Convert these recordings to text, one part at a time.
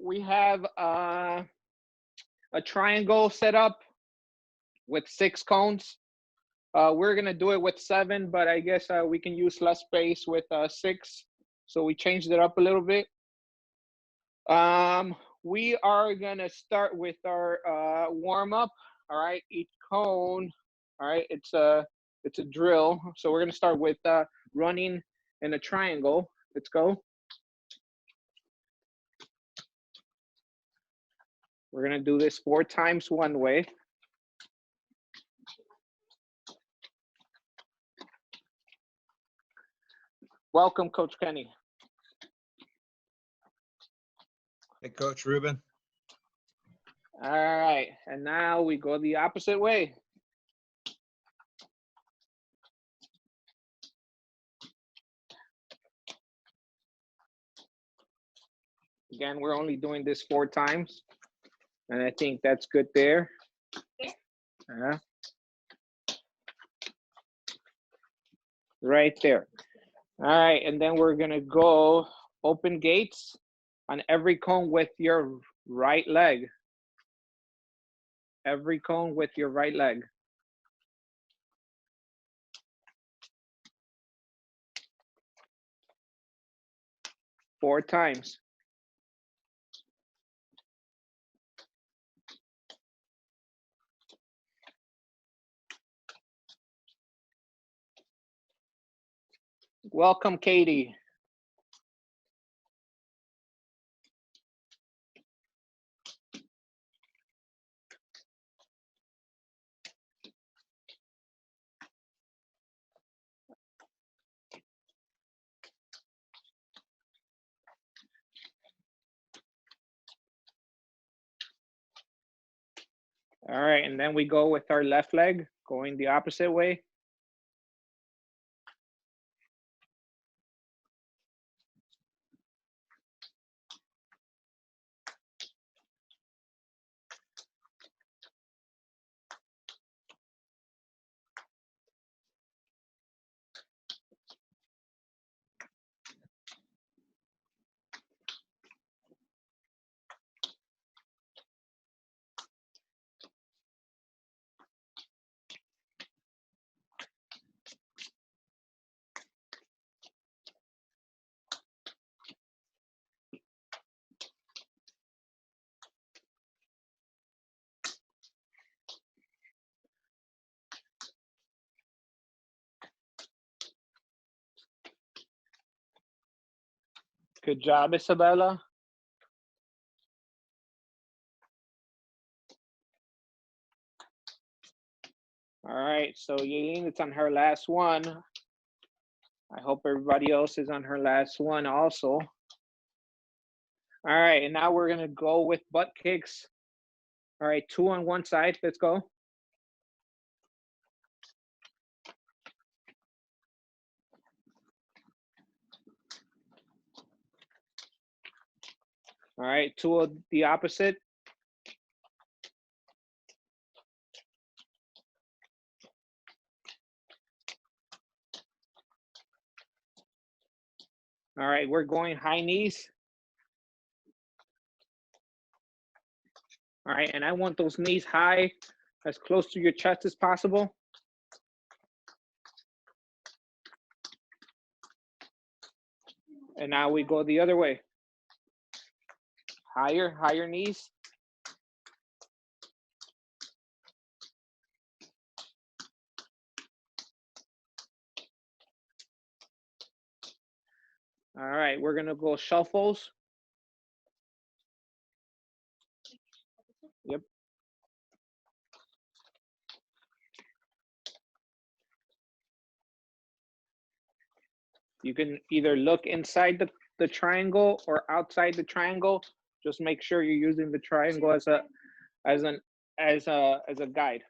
we have a triangle set up with 6 cones. We're gonna do it with 7, but I guess we can use less space with 6. So we changed it up a little bit. We are gonna start with our warm up. All right, each cone. All right, it's a drill. So we're gonna start with running in a triangle. Let's go. We're gonna do this 4 times one way. Welcome, Coach Kenny. Hey, Coach Ruben. All right, and now we go the opposite way. Again, we're only doing this 4 times, and I think that's good there. Right there. All right, and then we're gonna go open gates on every cone with your right leg. Every cone with your right leg. Four times. Welcome, Katie. All right, and then we go with our left leg, going the opposite way. Good job, Isabella. All right, so Yaelin, it's on her last one. I hope everybody else is on her last one also. All right, and now we're gonna go with butt kicks. All right, 2 on one side, let's go. All right, 2 of the opposite. All right, we're going high knees. All right, and I want those knees high, as close to your chest as possible. And now we go the other way. Higher knees. All right, we're gonna go shuffles. Yep. You can either look inside the triangle or outside the triangle. Just make sure you're using the triangle as a guide.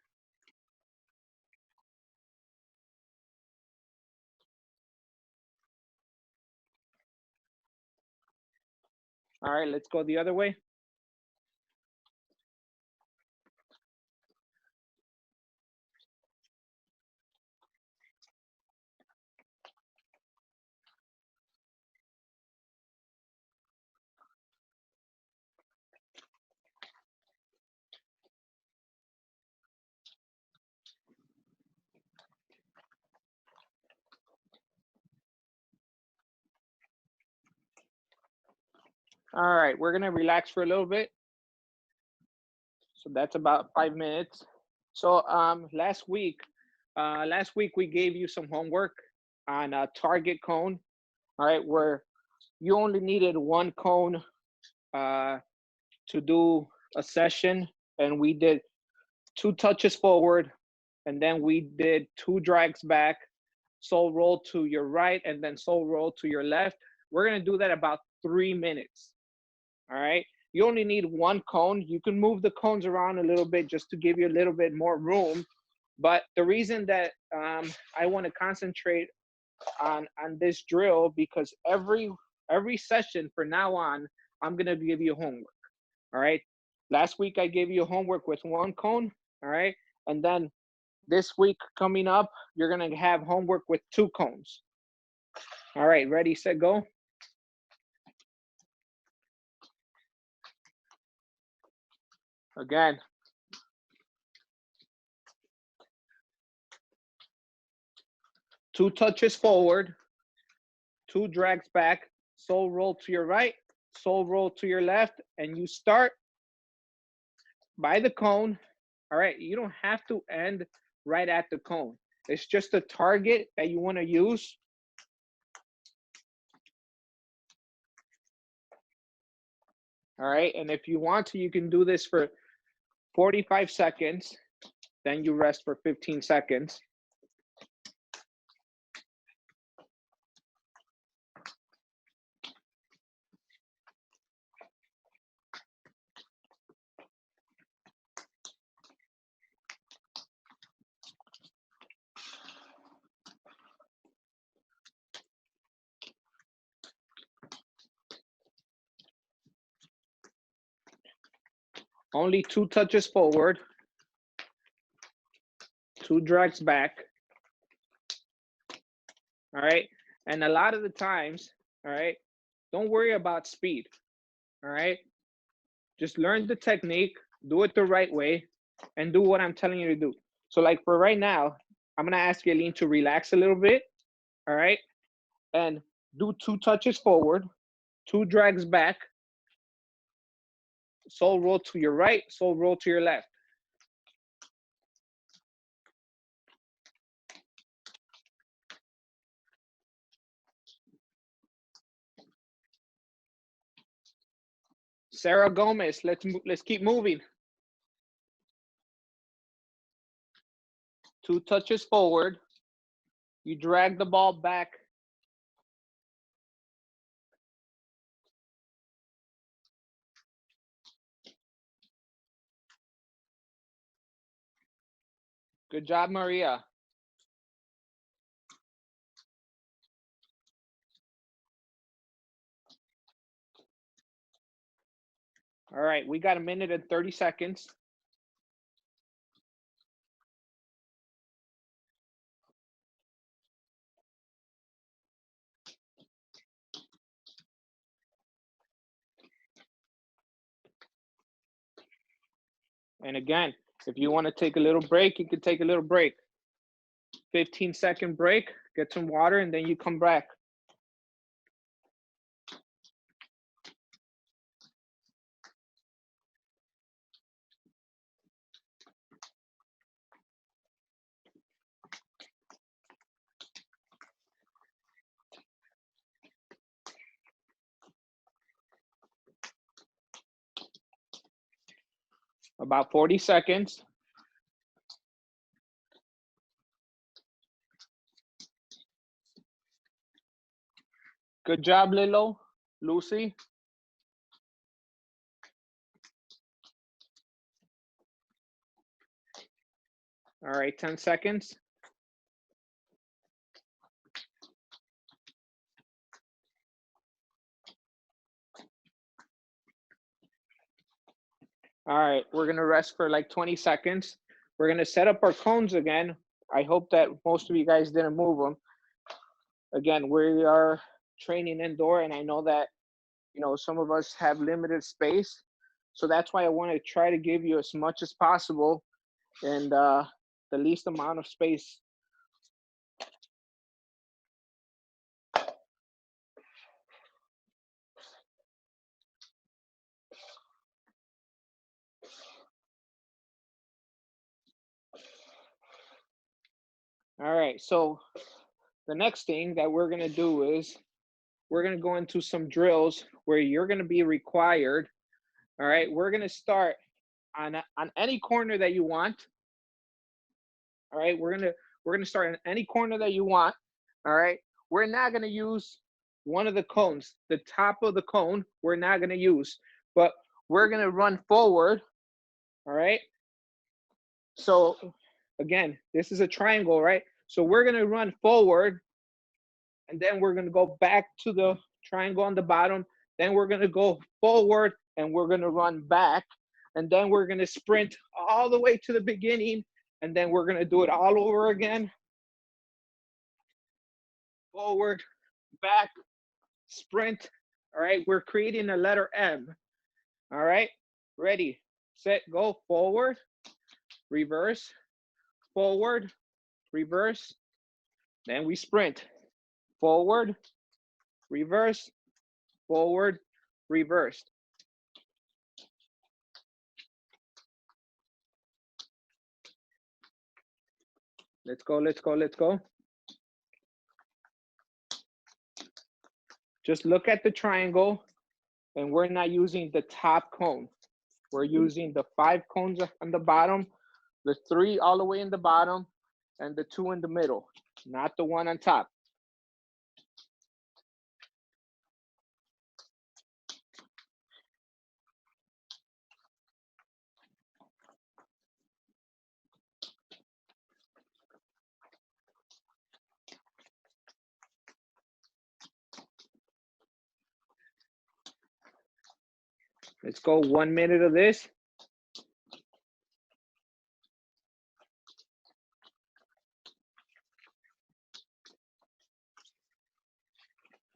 All right, let's go the other way. All right, we're gonna relax for a little bit. So that's about 5 minutes. So last week we gave you some homework on a target cone. All right, where you only needed one cone uh, to do a session, and we did 2 touches forward, and then we did 2 drags back, sole roll to your right, and then sole roll to your left. We're gonna do that about 3 minutes. All right. You only need one cone. You can move the cones around a little bit just to give you a little bit more room. But the reason that I want to concentrate on this drill, because every session for now on, I'm gonna give you homework. All right. Last week I gave you homework with one cone. All right. And then this week coming up, you're gonna have homework with 2 cones. All right. Ready, set, go. Again. 2 touches forward, 2 drags back, sole roll to your right, sole roll to your left, and you start by the cone. All right, you don't have to end right at the cone. It's just a target that you want to use. All right, and if you want to, you can do this for 45 seconds, then you rest for 15 seconds. Only 2 touches forward, 2 drags back. All right, and a lot of the times, all right, don't worry about speed. All right, just learn the technique, do it the right way, and do what I'm telling you to do. So like for right now, I'm gonna ask Yaline to relax a little bit, all right? And do 2 touches forward, 2 drags back, sole roll to your right, sole roll to your left. Sarah Gomez, let's keep moving. 2 touches forward, you drag the ball back. Good job, Maria. All right, we got 1 minute and 30 seconds. And again, if you want to take a little break, you can take a little break. 15-second break, get some water, and then you come back. About 40 seconds. Good job, Lilo. Lucy. All right, 10 seconds. All right, we're gonna rest for like 20 seconds. We're gonna set up our cones again. I hope that most of you guys didn't move them. Again, we are training indoor, and I know that, you know, some of us have limited space. So that's why I want to try to give you as much as possible and the least amount of space. All right, so the next thing that we're gonna do is we're gonna go into some drills where you're gonna be required. All right, we're gonna start on any corner that you want. All right, we're gonna start in any corner that you want. All right, we're not gonna use one of the cones, the top of the cone. We're not gonna use, but we're gonna run forward. All right. So again, this is a triangle, right? So we're gonna run forward, and then we're gonna go back to the triangle on the bottom. Then we're gonna go forward, and we're gonna run back, and then we're gonna sprint all the way to the beginning, and then we're gonna do it all over again. Forward, back, sprint. All right, we're creating a letter M. All right, ready, set, go. Forward, reverse, forward, reverse. Then we sprint. Forward, reverse, forward, reverse. Let's go, let's go, let's go. Just look at the triangle, and we're not using the top cone. We're using the 5 cones on the bottom, the 3 all the way in the bottom, and the 2 in the middle, not the one on top. Let's go 1 minute of this.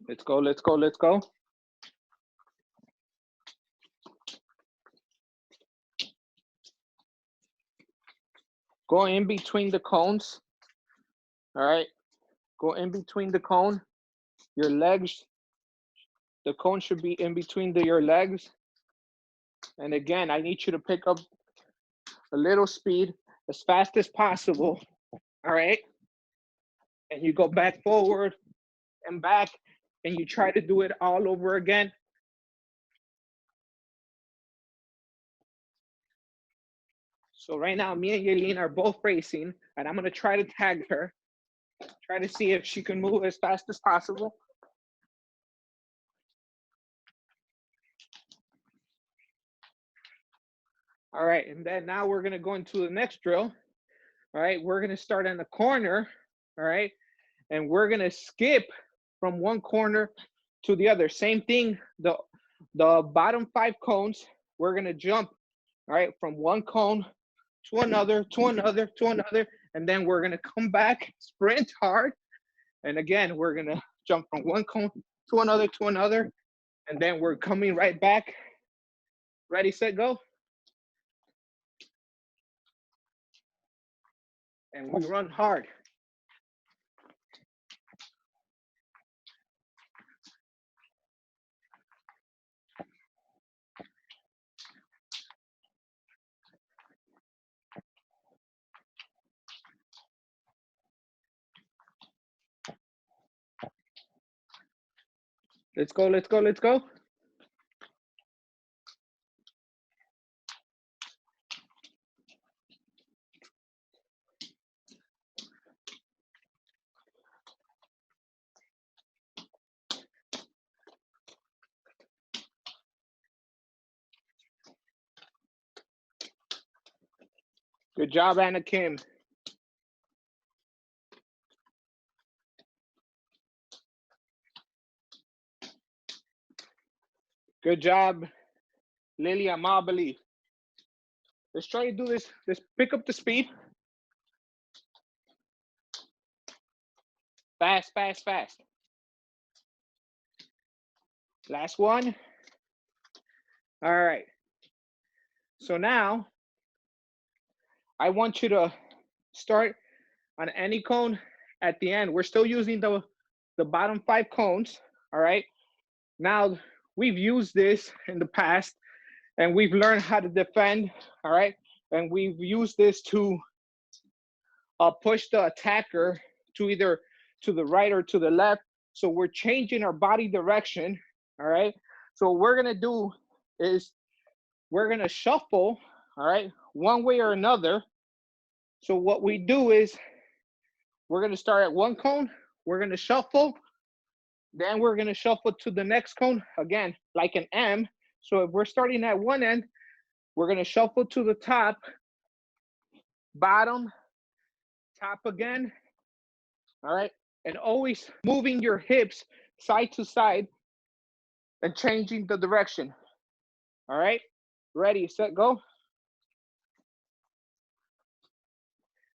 Let's go, let's go, let's go. Go in between the cones. All right, go in between the cone. Your legs, the cone should be in between your legs. And again, I need you to pick up a little speed as fast as possible. All right, and you go back forward and back, and you try to do it all over again. So right now, me and Yaelin are both racing, and I'm gonna try to tag her, try to see if she can move as fast as possible. All right, and then now we're gonna go into the next drill. All right, we're gonna start in the corner, all right, and we're gonna skip from one corner to the other. Same thing, the bottom 5 cones, we're gonna jump, all right, from one cone to another, to another, to another, and then we're gonna come back, sprint hard, and again, we're gonna jump from one cone to another, and then we're coming right back. Ready, set, go. And we run hard. Let's go, let's go, let's go. Good job, Anna Kim. Good job, Lilia Mabali. Let's try to do this. Let's pick up the speed. Fast, fast, fast. Last one. All right. So now I want you to start on any cone at the end. We're still using the bottom 5 cones. All right. Now we've used this in the past, and we've learned how to defend. All right. And we've used this to push the attacker to either to the right or to the left. So we're changing our body direction. All right. So what we're gonna do is we're gonna shuffle. All right, one way or another. So what we do is we're gonna start at one cone. We're gonna shuffle. Then we're gonna shuffle to the next cone again, like an M. So if we're starting at one end, we're gonna shuffle to the top, bottom, top again. All right, and always moving your hips side to side and changing the direction. All right, ready, set, go.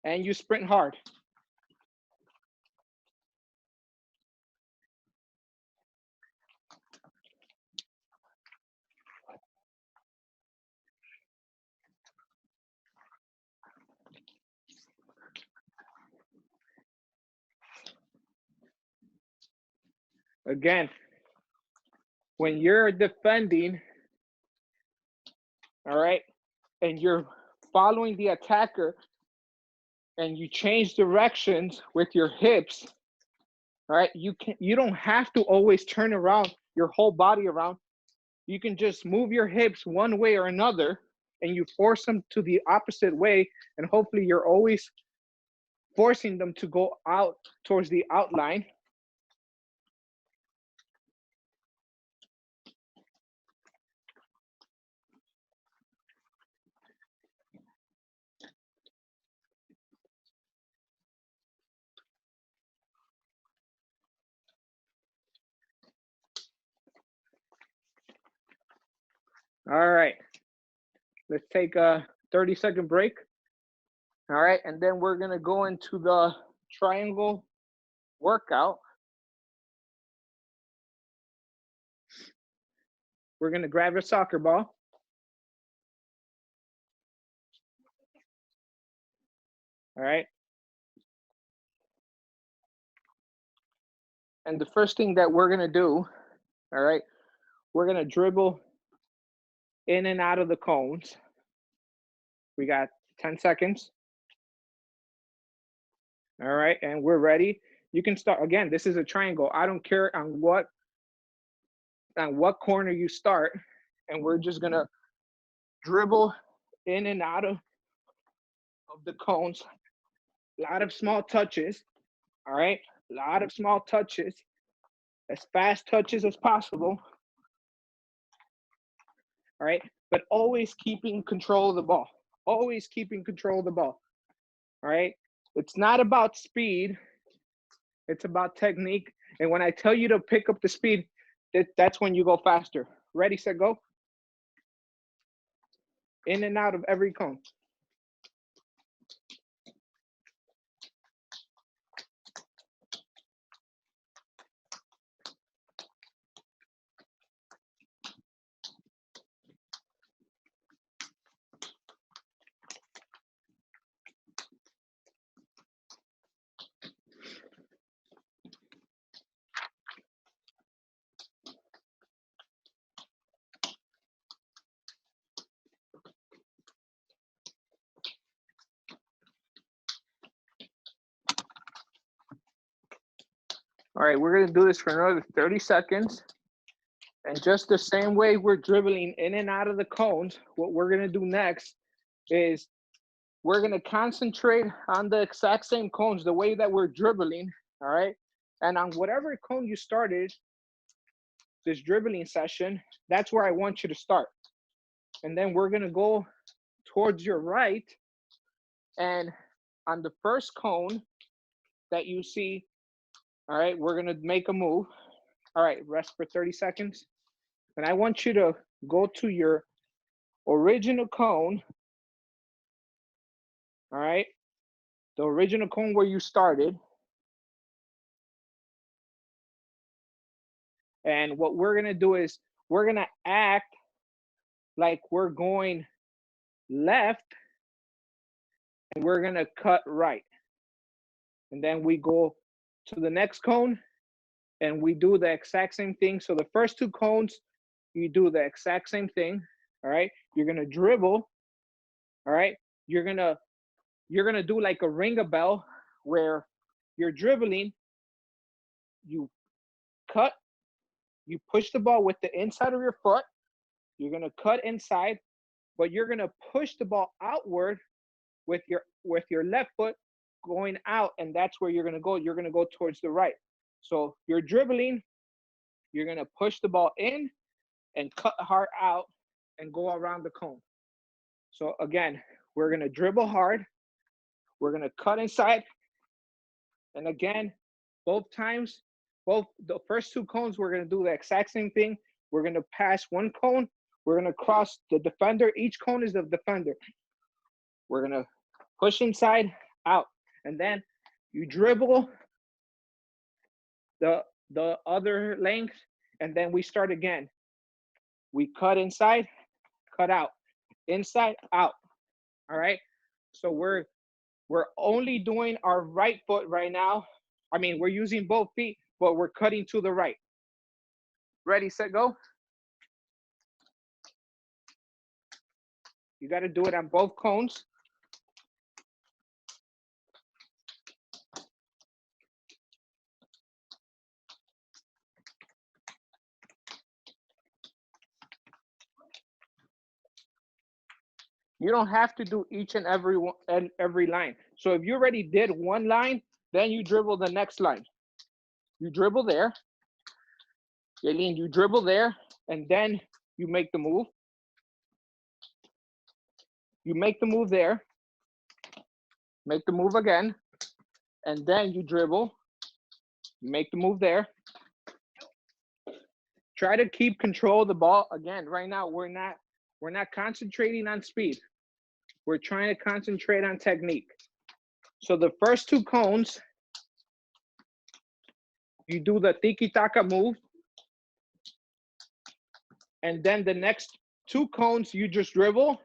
And you sprint hard. Again, when you're defending, all right, and you're following the attacker and you change directions with your hips, all right, you don't have to always turn around your whole body around. You can just move your hips one way or another and you force them to the opposite way, and hopefully you're always forcing them to go out towards the outline. All right, let's take a 30-second break. All right, and then we're gonna go into the triangle workout. We're gonna grab a soccer ball. All right. And the first thing that we're gonna do, all right, we're gonna dribble in and out of the cones. We got 10 seconds. All right, and we're ready. You can start again. This is a triangle. I don't care on what corner you start, and we're just gonna dribble in and out of the cones. A lot of small touches. All right, a lot of small touches, as fast touches as possible. All right, but always keeping control of the ball. Always keeping control of the ball. All right, it's not about speed, it's about technique. And when I tell you to pick up the speed, that's when you go faster. Ready, set, go. In and out of every cone. All right, we're gonna do this for another 30 seconds. And just the same way we're dribbling in and out of the cones, what we're gonna do next is we're gonna concentrate on the exact same cones, the way that we're dribbling, all right? And on whatever cone you started this dribbling session, that's where I want you to start. And then we're gonna go towards your right, and on the first cone that you see, all right, we're gonna make a move. All right, rest for 30 seconds. And I want you to go to your original cone, all right? The original cone where you started. And what we're gonna do is we're gonna act like we're going left and we're gonna cut right. And then we go to the next cone and we do the exact same thing. So the first two cones, you do the exact same thing, all right? You're gonna dribble, all right? You're gonna you're gonna do like a ring a bell where you're dribbling, you cut, you push the ball with the inside of your foot, you're gonna cut inside, but you're gonna push the ball outward with your left foot going out, and that's where you're gonna go. You're gonna go towards the right. So you're dribbling, you're gonna push the ball in and cut hard out and go around the cone. So again, we're gonna dribble hard, we're gonna cut inside, and again, both times, both the first two cones, we're gonna do the exact same thing. We're gonna pass one cone, we're gonna cross the defender. Each cone is the defender. We're gonna push inside, out, and then you dribble the other length, and then we start again. We cut inside, cut out, inside, out. All right. So we're only doing our right foot right now. I mean, we're using both feet, but we're cutting to the right. Ready, set, go. You got to do it on both cones. You don't have to do each and every line. So if you already did one line, then you dribble the next line. You dribble there. Yaelin, you dribble there, and then you make the move. You make the move there. Make the move again, and then you dribble. You make the move there. Try to keep control of the ball. Again, right now we're not concentrating on speed. We're trying to concentrate on technique. So the first two cones, you do the tiki-taka move. And then the next two cones, you just dribble.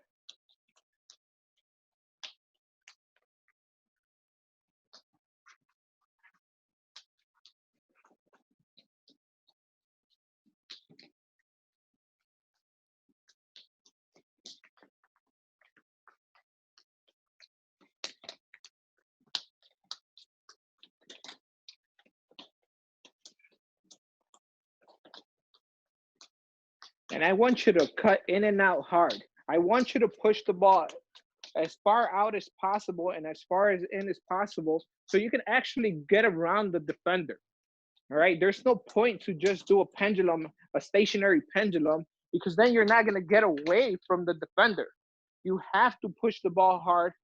And I want you to cut in and out hard. I want you to push the ball as far out as possible and as far as in as possible so you can actually get around the defender. All right. There's no point to just do a pendulum, a stationary pendulum, because then you're not going to get away from the defender. You have to push the ball hard,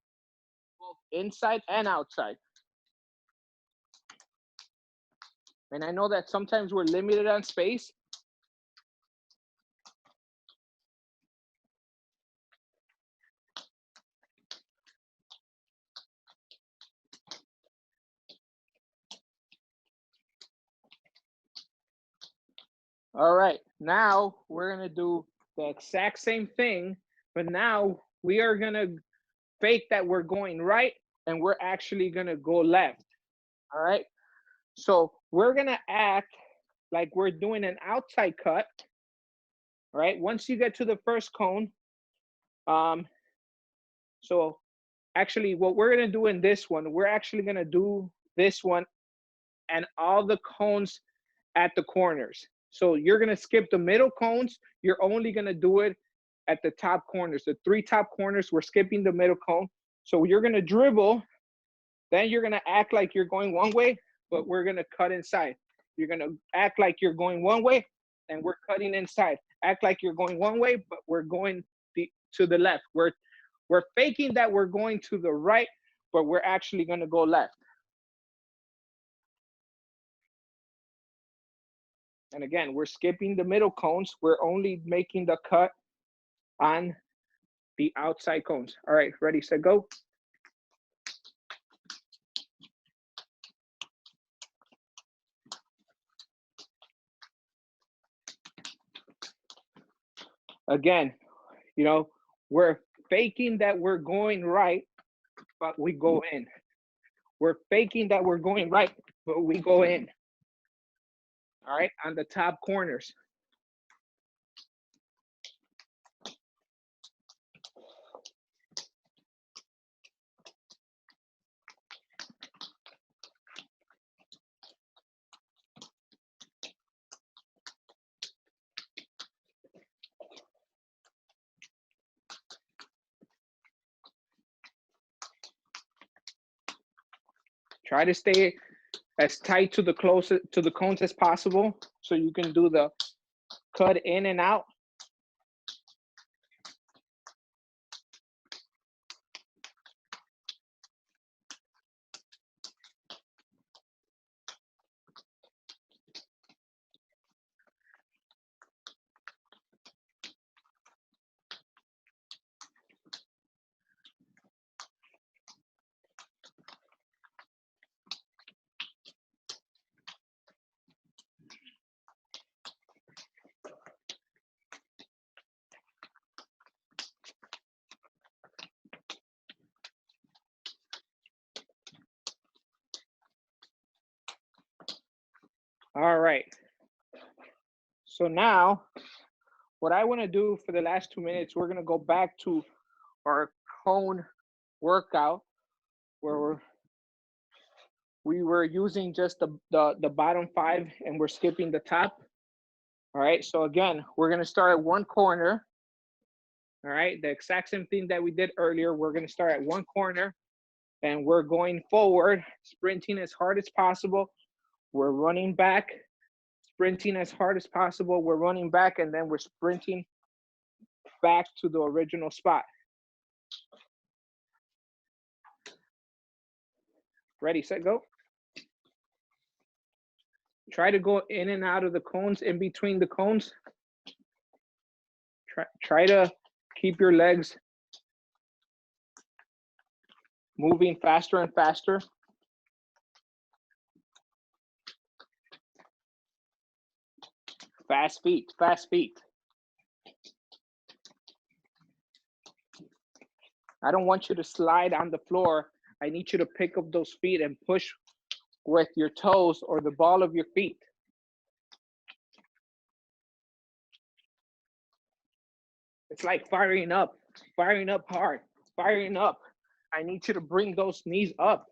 both inside and outside. And I know that sometimes we're limited on space. All right, now we're gonna do the exact same thing, but now we are gonna fake that we're going right and we're actually gonna go left. All right, so we're gonna act like we're doing an outside cut. All right, once you get to the first cone, so actually what we're gonna do in this one, we're actually gonna do this one and all the cones at the corners. So you're gonna skip the middle cones. You're only gonna do it at the top corners. The three top corners, we're skipping the middle cone. So you're gonna dribble, then you're gonna act like you're going one way, but we're gonna cut inside. You're gonna act like you're going one way, and we're cutting inside. Act like you're going one way, but we're going to the left. We're faking that we're going to the right, but we're actually gonna go left. And again, we're skipping the middle cones. We're only making the cut on the outside cones. All right, ready, set, go. Again, we're faking that we're going right, but we go in. We're faking that we're going right, but we go in. All right, on the top corners. Try to stay as tight to the cones as possible so you can do the cut in and out. All right. So now what I want to do for the last 2 minutes, we're going to go back to our cone workout where we were using just the bottom 5 and we're skipping the top. All right, so again, we're going to start at one corner. All right, the exact same thing that we did earlier. We're going to start at one corner and we're going forward, sprinting as hard as possible. We're running back, sprinting as hard as possible. We're running back, and then we're sprinting back to the original spot. Ready, set, go. Try to go in and out of the cones, in between the cones. Try to keep your legs moving faster and faster. Fast feet, fast feet. I don't want you to slide on the floor. I need you to pick up those feet and push with your toes or the ball of your feet. It's like firing up hard, firing up. I need you to bring those knees up.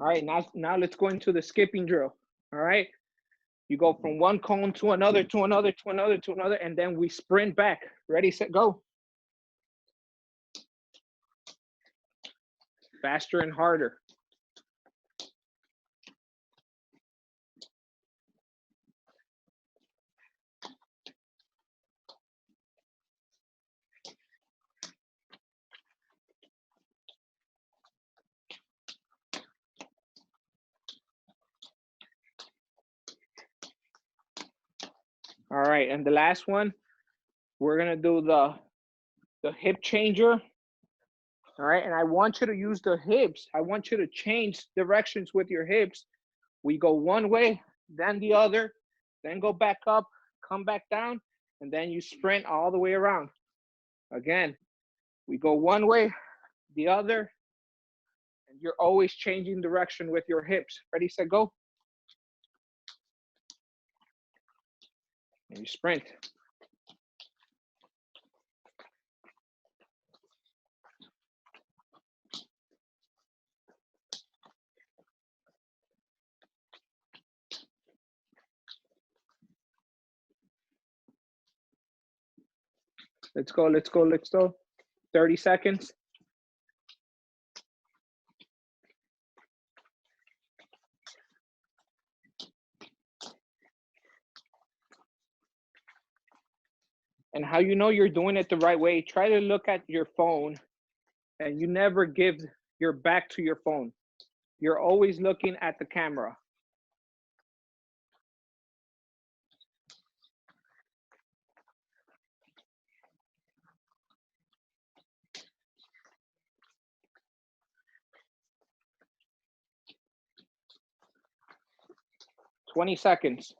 All right, now let's go into the skipping drill. All right, you go from one cone to another, to another, to another, to another, and then we sprint back. Ready, set, go. Faster and harder. All right, and the last one, we're gonna do the hip changer. All right, and I want you to use the hips. I want you to change directions with your hips. We go one way, then the other, then go back up, come back down, and then you sprint all the way around. Again, we go one way, the other, and you're always changing direction with your hips. Ready, set, go. And you sprint. Let's go, let's go, let's go. 30 seconds. And how you know you're doing it the right way, try to look at your phone and you never give your back to your phone. You're always looking at the camera. Twenty seconds.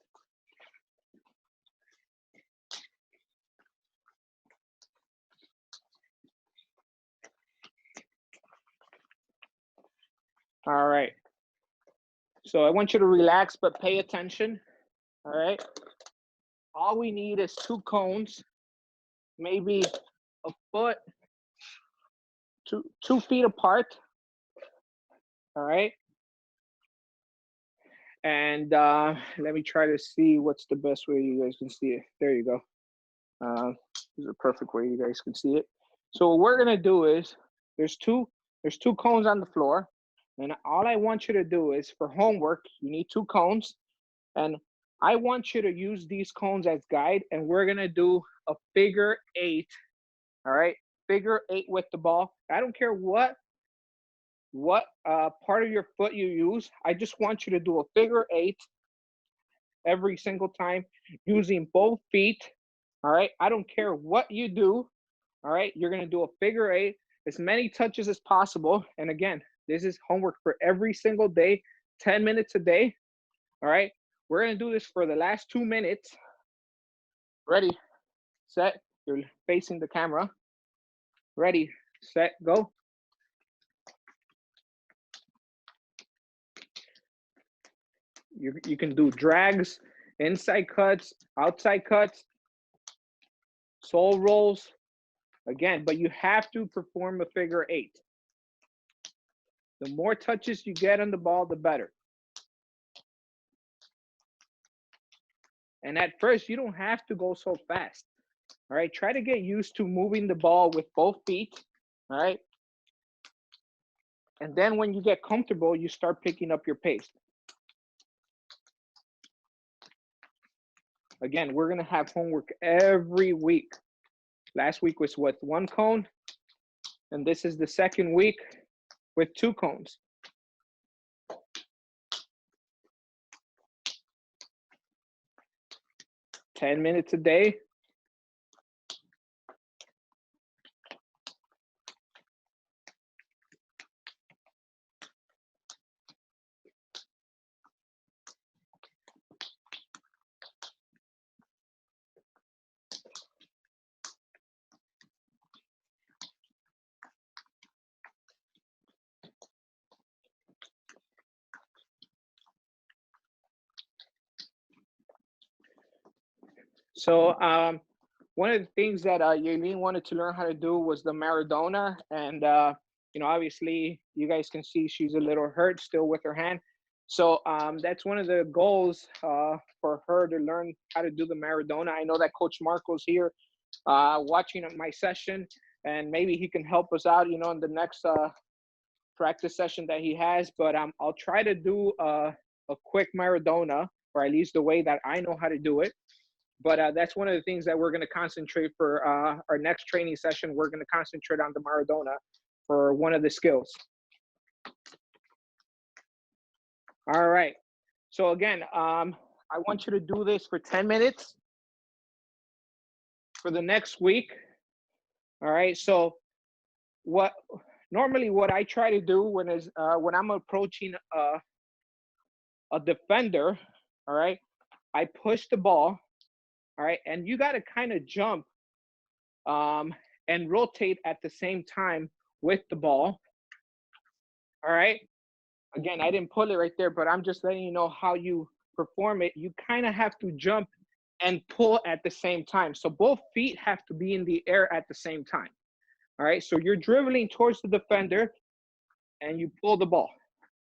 All right. So I want you to relax, but pay attention. All right. All we need is 2 cones, maybe a foot, 2 feet apart. All right. And let me try to see what's the best way you guys can see it. There you go. This is a perfect way you guys can see it. So what we're gonna do is there's two cones on the floor. And all I want you to do is for homework, you need 2 cones. And I want you to use these cones as guide. And we're going to do a figure eight. All right. Figure eight with the ball. I don't care what part of your foot you use. I just want you to do a figure eight every single time using both feet. All right. I don't care what you do. All right. You're going to do a figure eight, as many touches as possible. And again, this is homework for every single day, 10 minutes a day. All right. We're going to do this for the last 2 minutes. Ready, set. You're facing the camera. Ready, set, go. You can do drags, inside cuts, outside cuts, sole rolls. Again, but you have to perform a figure eight. The more touches you get on the ball, the better. And at first, you don't have to go so fast. All right, try to get used to moving the ball with both feet. All right. And then when you get comfortable, you start picking up your pace. Again, we're going to have homework every week. Last week was with 1 cone. And this is the second week with 2 cones. $10 minutes a day. So one of the things that Yaelin wanted to learn how to do was the Maradona. And, obviously you guys can see she's a little hurt still with her hand. So that's one of the goals for her to learn how to do the Maradona. I know that Coach Marco's here watching my session, and maybe he can help us out, in the next practice session that he has. But I'll try to do a quick Maradona, or at least the way that I know how to do it. But that's one of the things that we're going to concentrate for our next training session. We're going to concentrate on the Maradona for one of the skills. All right. So again, I want you to do this for 10 minutes for the next week. All right. So normally what I try to do when I'm approaching a defender, all right, I push the ball. All right, and you got to kind of jump and rotate at the same time with the ball. All right. Again, I didn't pull it right there, but I'm just letting you know how you perform it. You kind of have to jump and pull at the same time. So both feet have to be in the air at the same time. All right. So you're dribbling towards the defender and you pull the ball.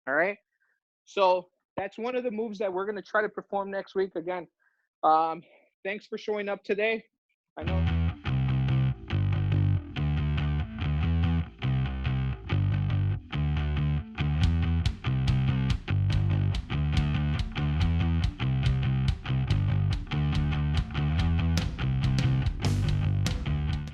All right. So that's one of the moves that we're going to try to perform next week. Again, thanks for showing up today. I know.